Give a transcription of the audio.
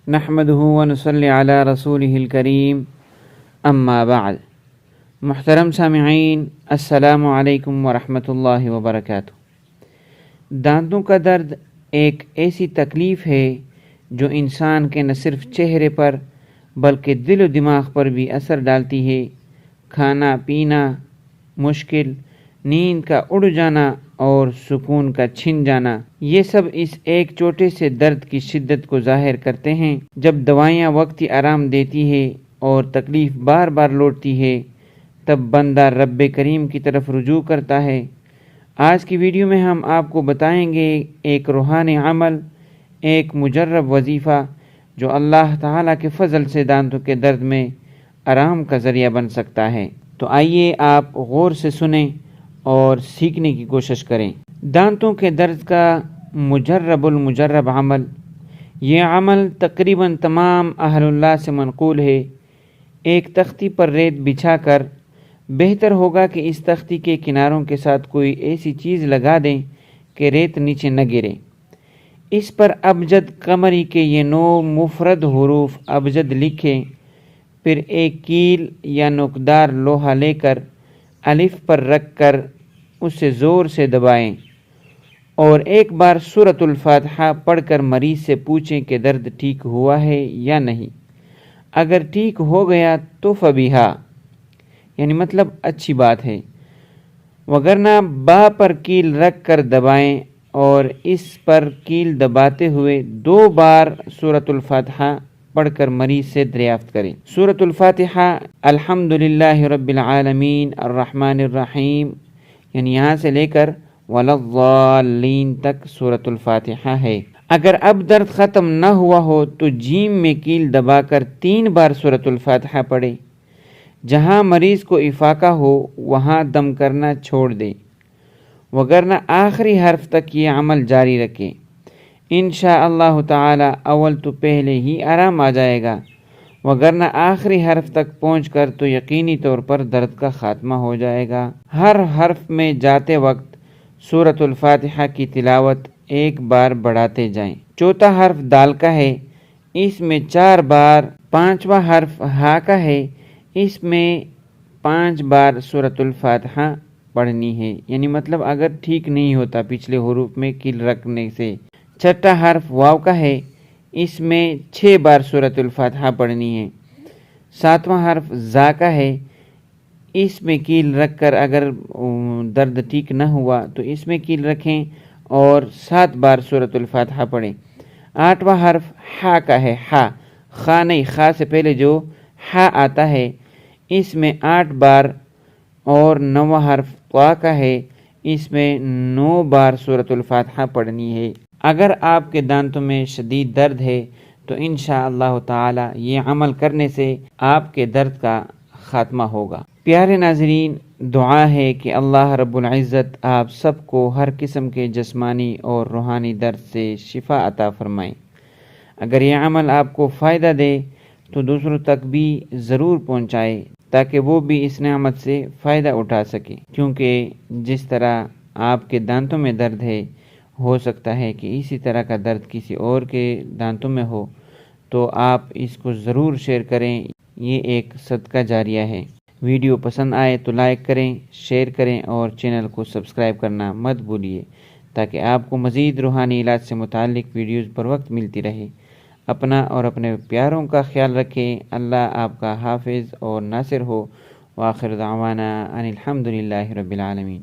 نحمده ونصلی علی رسولہ الکریم اما بعد۔ محترم سامعین، السلام علیکم ورحمۃ اللہ وبرکاتہ۔ دانتوں کا درد ایک ایسی تکلیف ہے جو انسان کے نہ صرف چہرے پر بلکہ دل و دماغ پر بھی اثر ڈالتی ہے۔ کھانا پینا مشکل، نیند کا اڑ جانا اور سکون کا چھن جانا، یہ سب اس ایک چھوٹے سے درد کی شدت کو ظاہر کرتے ہیں۔ جب دوائیاں وقتی آرام دیتی ہے اور تکلیف بار بار لوٹتی ہے، تب بندہ رب کریم کی طرف رجوع کرتا ہے۔ آج کی ویڈیو میں ہم آپ کو بتائیں گے ایک روحانی عمل، ایک مجرب وظیفہ جو اللہ تعالیٰ کے فضل سے دانتوں کے درد میں آرام کا ذریعہ بن سکتا ہے۔ تو آئیے آپ غور سے سنیں اور سیکھنے کی کوشش کریں۔ دانتوں کے درد کا مجرب المجرب عمل، یہ عمل تقریباً تمام اہل اللہ سے منقول ہے۔ ایک تختی پر ریت بچھا کر، بہتر ہوگا کہ اس تختی کے کناروں کے ساتھ کوئی ایسی چیز لگا دیں کہ ریت نیچے نہ گرے۔ اس پر ابجد قمری کے یہ 9 مفرد حروف ابجد لکھیں، پھر ایک کیل یا نوکدار لوہا لے کر الف پر رکھ کر اسے زور سے دبائیں اور ایک بار سورۃ الفاتحہ پڑھ کر مریض سے پوچھیں کہ درد ٹھیک ہوا ہے یا نہیں۔ اگر ٹھیک ہو گیا تو فبیہا، یعنی مطلب اچھی بات ہے، وگرنہ با پر کیل رکھ کر دبائیں اور اس پر کیل دباتے ہوئے 2 بار سورۃ الفاتحہ پڑھ کر مریض سے دریافت کریں۔ سورۃ الفاتحہ الحمدللہ رب العالمین الرحمن الرحیم، یعنی یہاں سے لے کر وَلَضَّالِّينَ تک سورۃ الفاتحہ ہے۔ اگر اب درد ختم نہ ہوا ہو تو جیم میں کیل دبا کر 3 بار سورۃ الفاتحہ پڑھے۔ جہاں مریض کو افاقہ ہو وہاں دم کرنا چھوڑ دے، وگرنہ آخری حرف تک یہ عمل جاری رکھے۔ انشاءاللہ تعالی اول تو پہلے ہی آرام آ جائے گا، وگرنہ آخری حرف تک پہنچ کر تو یقینی طور پر درد کا خاتمہ ہو جائے گا۔ ہر حرف میں جاتے وقت سورۃ الفاتحہ کی تلاوت 1 بار بڑھاتے جائیں۔ چوتھا حرف دال کا ہے، اس میں 4 بار۔ 5واں حرف ہا کا ہے، اس میں 5 بار سورۃ الفاتحہ پڑھنی ہے، یعنی مطلب اگر ٹھیک نہیں ہوتا پچھلے حروف میں کیل رکھنے سے۔ چھٹا حرف واو کا ہے، اس میں 6 بار سورۃ الفاتحہ پڑھنی ہے۔ 7واں حرف زا کا ہے، اس میں کیل رکھ کر اگر درد ٹھیک نہ ہوا تو اس میں کیل رکھیں اور 7 بار سورۃ الفاتحہ پڑھیں۔ 8واں حرف ہا کا ہے، ہا، خا نہیں، خا سے پہلے جو ہا آتا ہے اس میں 8 بار۔ اور 9واں حرف طا کا ہے، اس میں 9 بار سورۃ الفاتحہ پڑھنی ہے۔ اگر آپ کے دانتوں میں شدید درد ہے تو انشاءاللہ تعالی یہ عمل کرنے سے آپ کے درد کا خاتمہ ہوگا۔ پیارے ناظرین، دعا ہے کہ اللہ رب العزت آپ سب کو ہر قسم کے جسمانی اور روحانی درد سے شفا عطا فرمائیں۔ اگر یہ عمل آپ کو فائدہ دے تو دوسروں تک بھی ضرور پہنچائے تاکہ وہ بھی اس نعمت سے فائدہ اٹھا سکے، کیونکہ جس طرح آپ کے دانتوں میں درد ہے، ہو سکتا ہے کہ اسی طرح کا درد کسی اور کے دانتوں میں ہو، تو آپ اس کو ضرور شیئر کریں۔ یہ ایک صدقہ جاریہ ہے۔ ویڈیو پسند آئے تو لائک کریں، شیئر کریں اور چینل کو سبسکرائب کرنا مت بھولیے تاکہ آپ کو مزید روحانی علاج سے متعلق ویڈیوز پر وقت ملتی رہے۔ اپنا اور اپنے پیاروں کا خیال رکھیں۔ اللہ آپ کا حافظ اور ناصر ہو۔ وآخر دعوانا ان الحمدللہ رب العالمین۔